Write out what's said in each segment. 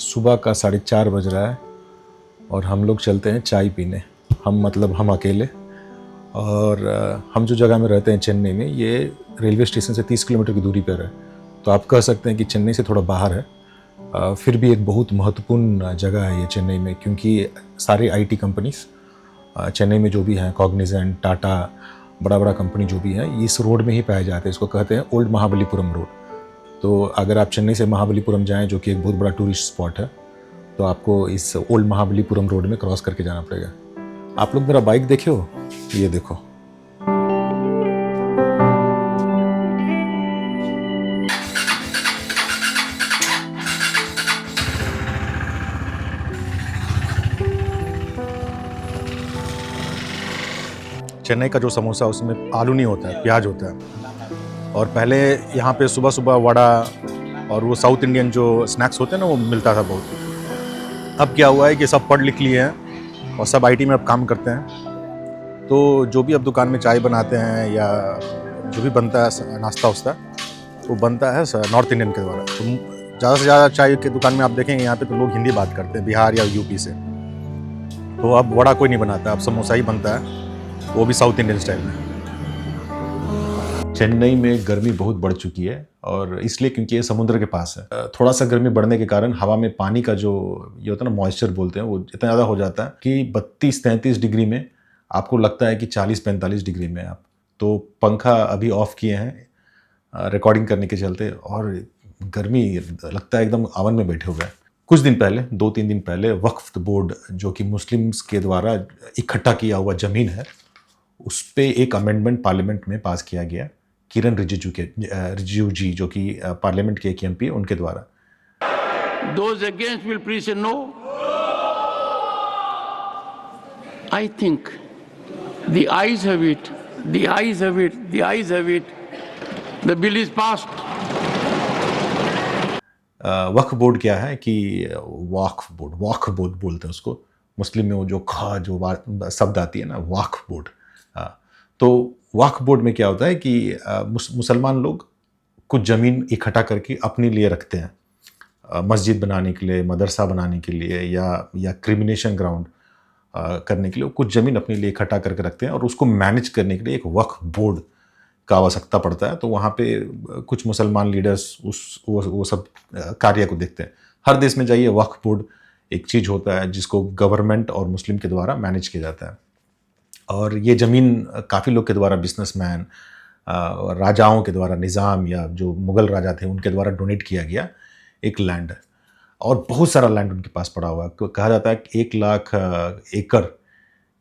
सुबह का 4:30 बज रहा है और हम लोग चलते हैं चाय पीने। हम अकेले। और हम जो जगह में रहते हैं चेन्नई में, ये रेलवे स्टेशन से 30 किलोमीटर की दूरी पर है। तो आप कह सकते हैं कि चेन्नई से थोड़ा बाहर है। फिर भी एक बहुत महत्वपूर्ण जगह है ये चेन्नई में, क्योंकि सारे आईटी कंपनीज चेन्नई में जो भी हैं, कॉग्निजेंट, टाटा, बड़ा बड़ा कंपनी जो भी है, इस रोड में ही पाए जाते हैं। इसको कहते हैं ओल्ड महाबलीपुरम रोड। तो अगर आप चेन्नई से महाबलीपुरम जाएं, जो कि एक बहुत बड़ा टूरिस्ट स्पॉट है, तो आपको इस ओल्ड महाबलीपुरम रोड में क्रॉस करके जाना पड़ेगा। आप लोग मेरा बाइक देखे हो? ये देखो। चेन्नई का जो समोसा, उसमें आलू नहीं होता है, प्याज होता है। और पहले यहाँ पे सुबह सुबह वड़ा और वो साउथ इंडियन जो स्नैक्स होते हैं ना, वो मिलता था बहुत। अब क्या हुआ है कि सब पढ़ लिख लिए हैं और सब आईटी में अब काम करते हैं। तो जो भी अब दुकान में चाय बनाते हैं या जो भी बनता है नाश्ता वास्ता, वो बनता है नॉर्थ इंडियन के द्वारा। तो ज़्यादा से ज़्यादा चाय की दुकान में आप देखेंगे यहाँ पे तो लोग हिंदी बात करते हैं, बिहार या यूपी से। तो अब वड़ा कोई नहीं बनाता, अब समोसा ही बनता है, वो भी साउथ इंडियन स्टाइल में। चेन्नई में गर्मी बहुत बढ़ चुकी है, और इसलिए क्योंकि ये समुद्र के पास है। थोड़ा सा गर्मी बढ़ने के कारण हवा में पानी का जो ये होता है ना, मॉइस्चर बोलते हैं, वो इतना ज़्यादा हो जाता है कि 32-33 डिग्री में आपको लगता है कि 40-45 डिग्री में आप। तो पंखा अभी ऑफ किए हैं रिकॉर्डिंग करने के चलते, और गर्मी लगता है एकदम ओवन में बैठे हुए हैं। कुछ दिन पहले, 2-3 दिन पहले, वक्फ बोर्ड, जो कि मुस्लिम्स के द्वारा इकट्ठा किया हुआ ज़मीन है, उस पर एक अमेंडमेंट पार्लियामेंट में पास किया गया। किरण रिजिजू जी, जो कि पार्लियामेंट के एक एमपी, उनके द्वारा। Those against will please say no. I think the ayes have it. The ayes have it. The ayes have it. The bill is passed. Waqf board क्या है कि वक्फ बोर्ड बोलते हैं उसको। मुस्लिम में वो जो खा जो शब्द आती है ना, वक्फ बोर्ड। तो वक्फ बोर्ड में क्या होता है कि मुसलमान लोग कुछ ज़मीन इकट्ठा करके अपने लिए रखते हैं, मस्जिद बनाने के लिए, मदरसा बनाने के लिए, या क्रिमिनेशन ग्राउंड करने के लिए कुछ ज़मीन अपने लिए इकट्ठा करके रखते हैं, और उसको मैनेज करने के लिए एक वक्फ बोर्ड का आवश्यकता पड़ता है। तो वहाँ पे कुछ मुसलमान लीडर्स वो सब कार्य को देखते हैं। हर देश में जाइए, वक्फ बोर्ड एक चीज़ होता है जिसको गवर्नमेंट और मुस्लिम के द्वारा मैनेज किया जाता है। और ये ज़मीन काफ़ी लोग के द्वारा, बिजनेसमैन, राजाओं के द्वारा, निज़ाम या जो मुग़ल राजा थे उनके द्वारा डोनेट किया गया एक लैंड है। और बहुत सारा लैंड उनके पास पड़ा हुआ है। कहा जाता है कि 1 लाख एकड़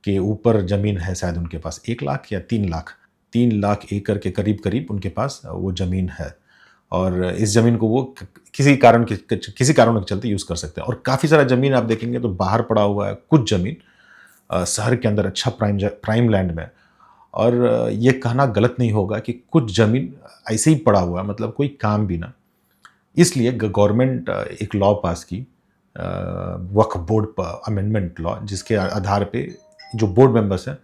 के ऊपर ज़मीन है शायद उनके पास। 1 लाख या 3 लाख एकड़ के करीब उनके पास वो ज़मीन है। और इस ज़मीन को वो किसी कारणों के चलते यूज़ कर सकते हैं। और काफ़ी सारा ज़मीन आप देखेंगे तो बाहर पड़ा हुआ है, कुछ ज़मीन शहर के अंदर अच्छा प्राइम लैंड में। और ये कहना गलत नहीं होगा कि कुछ ज़मीन ऐसे ही पड़ा हुआ है, मतलब कोई काम भी ना। इसलिए गवर्नमेंट एक लॉ पास की, वक्फ बोर्ड अमेंडमेंट लॉ, जिसके आधार पे जो बोर्ड मेंबर्स हैं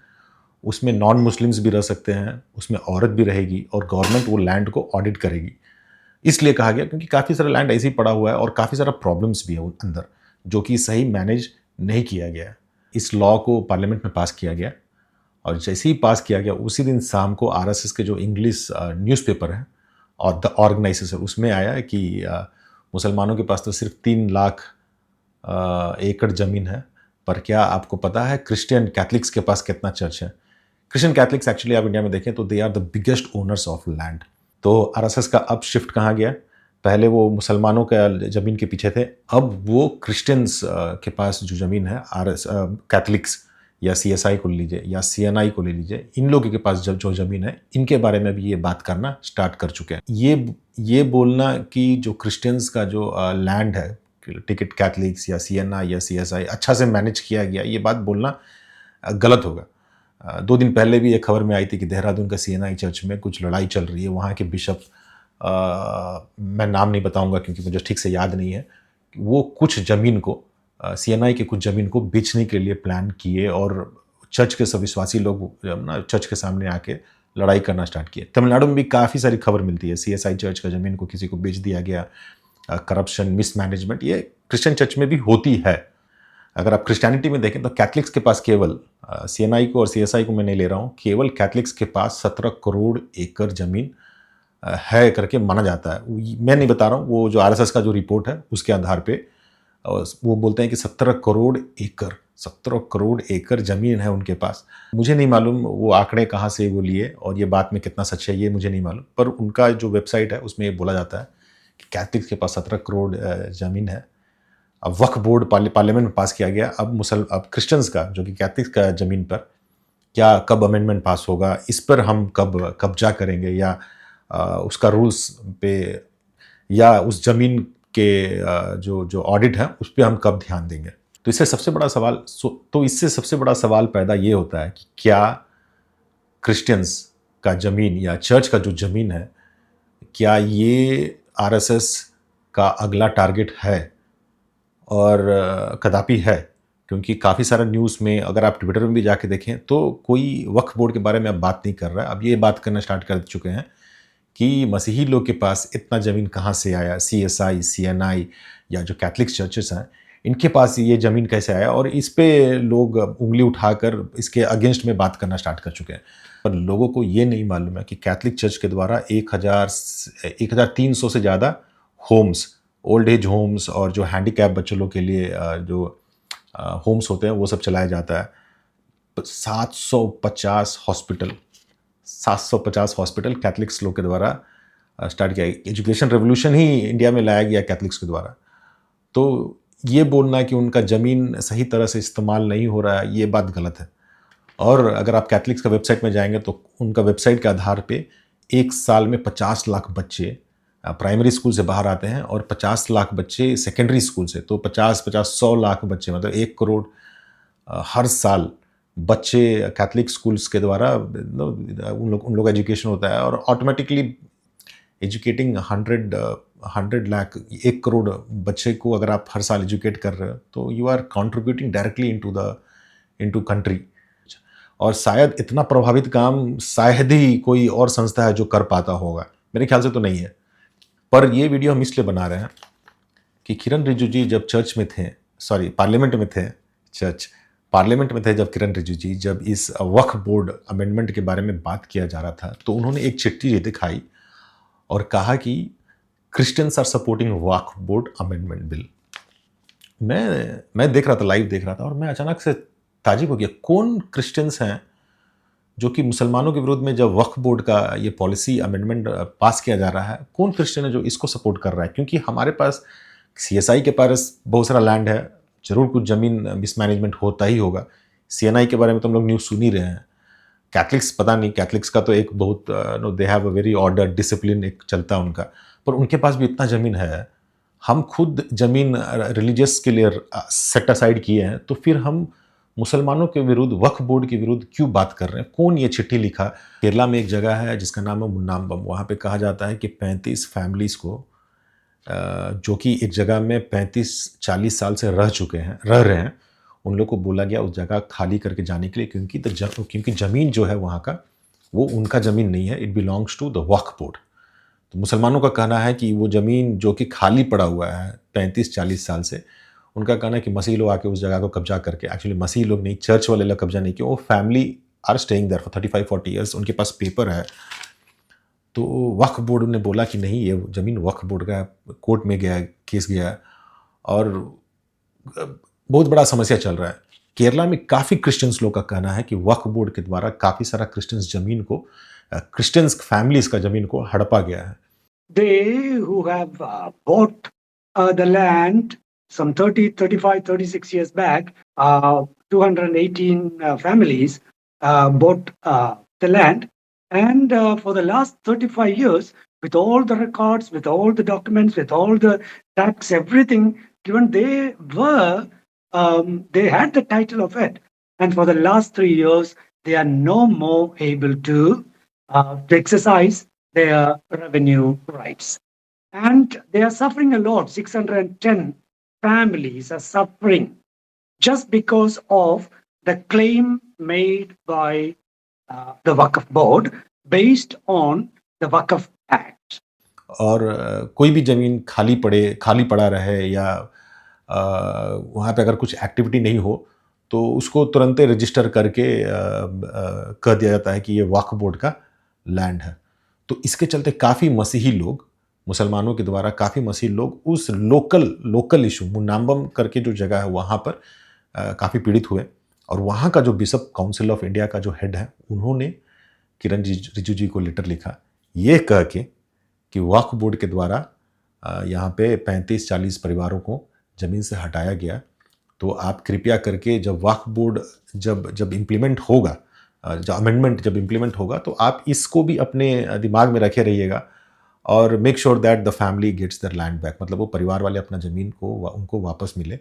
उसमें नॉन मुस्लिम्स भी रह सकते हैं, उसमें औरत भी रहेगी, और गवर्नमेंट वो लैंड को ऑडिट करेगी। इसलिए कहा गया क्योंकि काफ़ी सारा लैंड ऐसे ही पड़ा हुआ है और काफ़ी सारा प्रॉब्लम्स भी है उन अंदर, जो कि सही मैनेज नहीं किया गया है। इस लॉ को पार्लियामेंट में पास किया गया, और जैसे ही पास किया गया उसी दिन शाम को आरएसएस के जो इंग्लिश न्यूज़पेपर है और द ऑर्गेनाइजर, उसमें आया कि मुसलमानों के पास तो सिर्फ 3 लाख एकड़ ज़मीन है, पर क्या आपको पता है क्रिश्चियन कैथलिक्स के पास कितना चर्च है? क्रिश्चियन कैथलिक्स एक्चुअली आप इंडिया में देखें तो they are the biggest owners of land. तो आरएसएस का अब शिफ्ट कहाँ गया? पहले वो मुसलमानों का ज़मीन के पीछे थे, अब वो क्रिश्चियंस के पास जो ज़मीन है, कैथलिक्स या सीएसआई को लीजिए या सीएनआई को ले लीजिए, इन लोगों के पास जो ज़मीन है, इनके बारे में भी ये बात करना स्टार्ट कर चुके हैं। ये बोलना कि जो क्रिश्चियंस का जो लैंड है, टिकट कैथलिक्स या सीएनआई या सीएसआई अच्छा से मैनेज किया गया, ये बात बोलना गलत होगा। 2 दिन पहले भी एक खबर में आई थी कि देहरादून का सीएनआई चर्च में कुछ लड़ाई चल रही है। वहाँ के बिशप, मैं नाम नहीं बताऊंगा क्योंकि मुझे ठीक से याद नहीं है, वो कुछ ज़मीन को, सीएनआई के कुछ ज़मीन को बेचने के लिए प्लान किए, और चर्च के सब विश्वासी लोग ना चर्च के सामने आके लड़ाई करना स्टार्ट किए। तमिलनाडु में भी काफ़ी सारी खबर मिलती है, सीएसआई चर्च का ज़मीन को किसी को बेच दिया गया, करप्शन, मिसमैनेजमेंट, ये क्रिश्चियन चर्च में भी होती है। अगर आप क्रिश्चियनिटी में देखें तो कैथलिक्स के पास केवल CNI को और CSI को मैं नहीं ले रहा हूँ, केवल कैथलिक्स के पास 17 करोड़ एकड़ ज़मीन है करके माना जाता है। मैं नहीं बता रहा हूँ, वो जो RSS का जो रिपोर्ट है उसके आधार पे वो बोलते हैं कि 17 करोड़ एकड़ ज़मीन है उनके पास। मुझे नहीं मालूम वो आंकड़े कहाँ से वो लिए और ये बात में कितना सच है ये मुझे नहीं मालूम, पर उनका जो वेबसाइट है उसमें ये बोला जाता है कि कैथलिक्स के पास 17 करोड़ ज़मीन है। अब वक्फ बोर्ड पार्लियामेंट में पास किया गया, अब क्रिश्चियंस का जो कि कैथलिक्स का ज़मीन पर क्या कब अमेंडमेंट पास होगा, इस पर हम कब कब्जा करेंगे, या उसका रूल्स पे, या उस ज़मीन के जो ऑडिट है उस पर हम कब ध्यान देंगे। तो इससे सबसे बड़ा सवाल पैदा ये होता है कि क्या क्रिश्चियंस का ज़मीन या चर्च का जो ज़मीन है, क्या ये RSS का अगला टारगेट है? और कदापि है, क्योंकि काफ़ी सारा न्यूज़ में, अगर आप ट्विटर में भी जाके देखें तो कोई वक्फ बोर्ड के बारे में अब बात नहीं कर रहा है। अब ये बात करना स्टार्ट कर चुके हैं कि मसीही लोग के पास इतना ज़मीन कहाँ से आया, CSI, CNI या जो कैथलिक चर्चेस हैं इनके पास ये ज़मीन कैसे आया, और इस पे लोग उंगली उठाकर इसके अगेंस्ट में बात करना स्टार्ट कर चुके हैं। पर लोगों को ये नहीं मालूम है कि कैथलिक चर्च के द्वारा 1300 से ज़्यादा होम्स, ओल्ड एज होम्स और जो हैंडीकैप बच्चों लोग के लिए जो होम्स होते हैं वो सब चलाया जाता है। 750 हॉस्पिटल कैथलिक्स लोग के द्वारा स्टार्ट किया। एजुकेशन रेवोल्यूशन ही इंडिया में लाया गया कैथलिक्स के द्वारा। तो ये बोलना कि उनका ज़मीन सही तरह से इस्तेमाल नहीं हो रहा है, ये बात गलत है। और अगर आप कैथलिक्स का वेबसाइट में जाएंगे तो उनका वेबसाइट के आधार पे एक साल में 50 लाख बच्चे प्राइमरी स्कूल से बाहर आते हैं और 50 लाख बच्चे सेकेंडरी स्कूल से। तो 100 लाख बच्चे, मतलब 1 करोड़ हर साल बच्चे कैथलिक स्कूल्स के द्वारा उन लोग एजुकेशन होता है। और ऑटोमेटिकली एजुकेटिंग 100 लाख, 1 करोड़ बच्चे को अगर आप हर साल एजुकेट कर रहे हो तो you are contributing directly into country. और शायद इतना प्रभावित काम शायद ही कोई और संस्था है जो कर पाता होगा, मेरे ख्याल से तो नहीं है। पर ये वीडियो हम इसलिए बना रहे हैं कि किरण रिजिजू जी जब पार्लियामेंट में थे जब किरण रिजिजू जी जब इस वक्फ बोर्ड अमेंडमेंट के बारे में बात किया जा रहा था, तो उन्होंने एक चिट्ठी दिखाई और कहा कि Christians are supporting Waqf board amendment bill. मैं देख रहा था, लाइव देख रहा था, और मैं अचानक से ताज्जुब हो गया, कौन क्रिश्चियंस हैं जो कि मुसलमानों के विरोध में जब वक्फ बोर्ड का ये पॉलिसी अमेंडमेंट पास किया जा रहा है, कौन क्रिश्चियन है जो इसको सपोर्ट कर रहा है? क्योंकि हमारे पास CSI के पास बहुत सारा लैंड है, जरूर कुछ ज़मीन मिसमैनेजमेंट होता ही होगा। CNI के बारे में तो हम लोग न्यूज़ सुन ही रहे हैं। कैथलिक्स पता नहीं, कैथलिक्स का तो एक बहुत they have a very order discipline एक चलता है उनका, पर उनके पास भी इतना ज़मीन है। हम खुद ज़मीन रिलीजियस के लिए सेट असाइड किए हैं, तो फिर हम मुसलमानों के विरुद्ध, वक्फ बोर्ड के विरुद्ध क्यों बात कर रहे हैं? कौन ये चिट्ठी लिखा? केरला में एक जगह है जिसका नाम है मुन्नाम्बम। वहाँ पे कहा जाता है कि 35 फैमिलीज़ को जो कि एक जगह में 35-40 साल से रह रहे हैं, उन लोग को बोला गया उस जगह खाली करके जाने के लिए, क्योंकि ज़मीन जो है वहाँ का वो उनका ज़मीन नहीं है, it belongs to the Waqf board. तो मुसलमानों का कहना है कि वो ज़मीन जो कि खाली पड़ा हुआ है 35-40 साल से, उनका कहना है कि मसीह लोग आके उस जगह को कब्जा करके, एक्चुअली मसीह लोग नहीं, चर्च वाले लोग कब्जा नहीं किया, वो family are staying there for 35-40 years, उनके पास पेपर है। तो वक्फ बोर्ड ने बोला कि नहीं, ये ज़मीन वक्फ बोर्ड का है, कोर्ट में गया, केस गया, और बहुत बड़ा समस्या चल रहा है। केरला में काफ़ी क्रिश्चियंस लोग का कहना है कि वक्फ बोर्ड के द्वारा काफ़ी सारा क्रिश्चियंस ज़मीन को, क्रिश्चियंस फैमिलीज़ का ज़मीन को हड़पा गया है। They who have bought the land some 30, 35, 36 years back, 218 families bought the land. And for the last 35 years, with all the records, with all the documents, with all the tax, everything given, they had the title of it. And for the last 3 years, they are no more able to exercise their revenue rights. And they are suffering a lot. 610 families are suffering just because of the claim made by the Waqf board based on the Waqf Act. और कोई भी ज़मीन खाली पड़ा रहे या वहाँ पे अगर कुछ एक्टिविटी नहीं हो तो उसको तुरंत रजिस्टर करके कह दिया जाता है कि ये वक्फ बोर्ड का लैंड है। तो इसके चलते काफ़ी मसीही लोग, मुसलमानों के द्वारा काफ़ी मसीही लोग उस लोकल इशू मुनाम्बम करके जो जगह है वहाँ पर काफ़ी पीड़ित हुए। और वहाँ का जो बिशप काउंसिल ऑफ इंडिया का जो हेड है, उन्होंने किरण रिजिजू जी को लेटर लिखा ये कह के कि वक्फ बोर्ड के द्वारा यहाँ पे 35-40 परिवारों को ज़मीन से हटाया गया। तो आप कृपया करके जब वक्फ बोर्ड जब इम्प्लीमेंट होगा, जब अमेंडमेंट जब इम्प्लीमेंट होगा तो आप इसको भी अपने दिमाग में रखे रहिएगा और make sure that the family gets their land back, मतलब वो परिवार वाले अपना ज़मीन को उनको वापस मिले।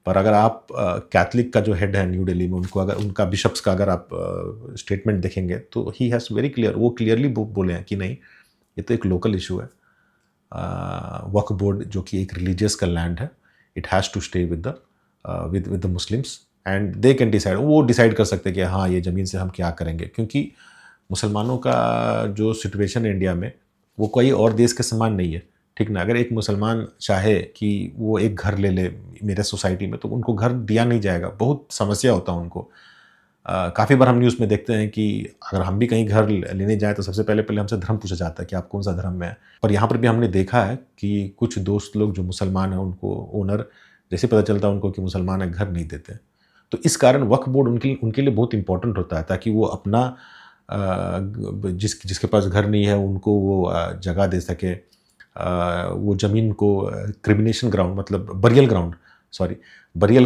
पर अगर आप कैथलिक का जो हेड है न्यू दिल्ली में, उनको अगर उनका बिशप्स का अगर आप स्टेटमेंट देखेंगे तो ही हैज़ वेरी क्लियर, वो क्लियरली बोले हैं कि नहीं ये तो एक लोकल इशू है। वक्फ बोर्ड जो कि एक रिलीजियस का लैंड है, it has to stay with the Muslims and they can decide, वो डिसाइड कर सकते हैं कि हाँ ये ज़मीन से हम क्या करेंगे। क्योंकि मुसलमानों का जो सिचुएशन है इंडिया में वो कोई और देश के समान नहीं है, ठीक ना। अगर एक मुसलमान चाहे कि वो एक घर ले ले मेरे सोसाइटी में तो उनको घर दिया नहीं जाएगा, बहुत समस्या होता है उनको। काफ़ी बार हम न्यूज़ में देखते हैं कि अगर हम भी कहीं घर लेने जाएँ तो सबसे पहले हमसे धर्म पूछा जाता है कि आप कौन सा धर्म में हैं। पर यहाँ पर भी हमने देखा है कि कुछ दोस्त लोग जो मुसलमान हैं उनको ओनर जैसे पता चलता है उनको कि मुसलमान है, घर नहीं देते। तो इस कारण वक्फ बोर्ड उनके लिए बहुत इंपॉर्टेंट होता है, ताकि वो अपना जिसके पास घर नहीं है उनको वो जगह दे सके, वो ज़मीन को क्रिमिनेशन ग्राउंड मतलब बरियल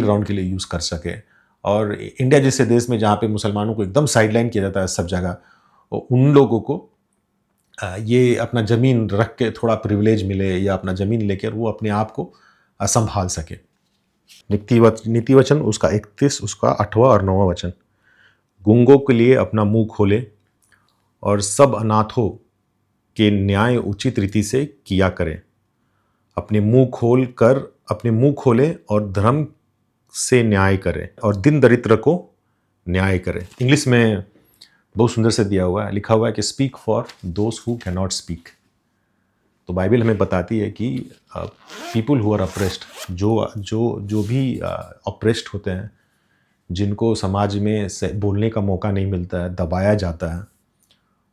ग्राउंड के लिए यूज़ कर सके। और इंडिया जैसे देश में जहाँ पे मुसलमानों को एकदम साइडलाइन किया जाता है सब जगह, उन लोगों को ये अपना ज़मीन रख के थोड़ा प्रिविलेज मिले या अपना ज़मीन लेकर वो अपने आप को संभाल सके। नीति वचन उसका 31, उसका 8वां और 9वां वचन, गूंगों के लिए अपना मुंह खोले और सब अनाथों के न्याय उचित रीति से किया करें। अपने मुंह खोले और धर्म से न्याय करें और दिन दरिद्र को न्याय करें। इंग्लिश में बहुत सुंदर से दिया हुआ है, लिखा हुआ है कि speak for those who can not speak. तो बाइबल हमें बताती है कि पीपल हु आर अप्रेस्ड, जो भी अप्रेस्ड होते हैं, जिनको समाज में बोलने का मौका नहीं मिलता है, दबाया जाता है,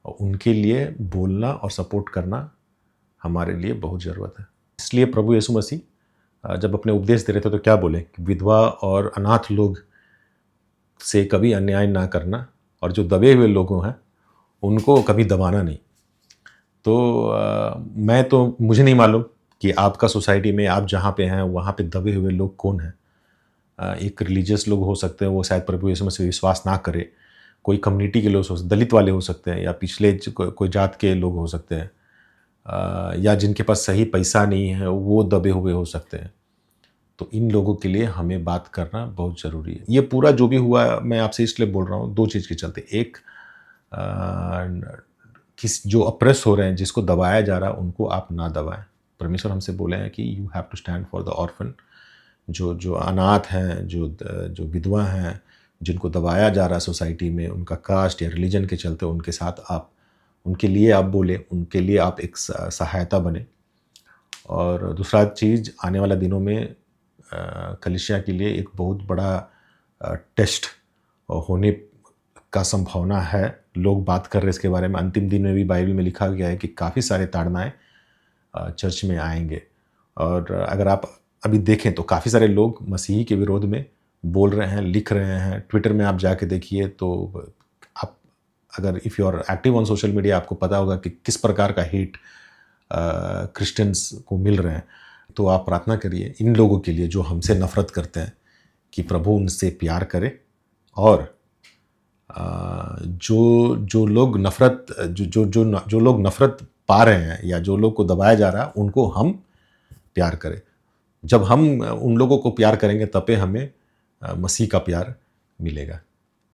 उनके लिए बोलना और सपोर्ट करना हमारे लिए बहुत ज़रूरत है। इसलिए प्रभु यीशु मसीह जब अपने उपदेश दे रहे थे तो क्या बोले कि विधवा और अनाथ लोग से कभी अन्याय ना करना और जो दबे हुए लोग हैं उनको कभी दबाना नहीं। तो मुझे नहीं मालूम कि आपका सोसाइटी में आप जहाँ पे हैं वहाँ पे दबे हुए लोग कौन हैं। एक रिलीजियस लोग हो सकते हैं, वो शायद प्रभु यीशु मसीह विश्वास ना करे, कोई कम्युनिटी के लोग हो सकते, दलित वाले हो सकते हैं, या पिछले कोई जात के लोग हो सकते हैं, या जिनके पास सही पैसा नहीं है वो दबे हुए हो सकते हैं। तो इन लोगों के लिए हमें बात करना बहुत ज़रूरी है। ये पूरा जो भी हुआ मैं आपसे इसलिए बोल रहा हूँ, दो चीज़ के चलते। एक, जो अप्रेस हो रहे हैं, जिसको दबाया जा रहा है, उनको आप ना दबाएं। परमेश्वर हमसे बोले हैं कि you have to stand for the orphan, जो अनाथ हैं, जो विधवा हैं, जिनको दबाया जा रहा है सोसाइटी में, उनका कास्ट या रिलीजन के चलते, उनके साथ आप, उनके लिए आप बोले, उनके लिए आप एक सहायता बने। और दूसरा चीज़, आने वाला दिनों में कलीसिया के लिए एक बहुत बड़ा टेस्ट होने का संभावना है। लोग बात कर रहे हैं इसके बारे में। अंतिम दिन में भी बाइबल में लिखा गया है कि काफ़ी सारे ताड़नाएँ चर्च में आएंगे। और अगर आप अभी देखें तो काफ़ी सारे लोग मसीही के विरोध में बोल रहे हैं, लिख रहे हैं। ट्विटर में आप जाके देखिए तो आप, अगर if you are active on social media, आपको पता होगा कि किस प्रकार का हेट क्रिश्चियंस को मिल रहे हैं। तो आप प्रार्थना करिए इन लोगों के लिए जो हमसे नफ़रत करते हैं, कि प्रभु उनसे प्यार करे, और जो लोग नफ़रत पा रहे हैं या जो लोग को दबाया जा रहा है, उनको हम प्यार करें। जब हम उन लोगों को प्यार करेंगे तब हमें मसीह का प्यार मिलेगा।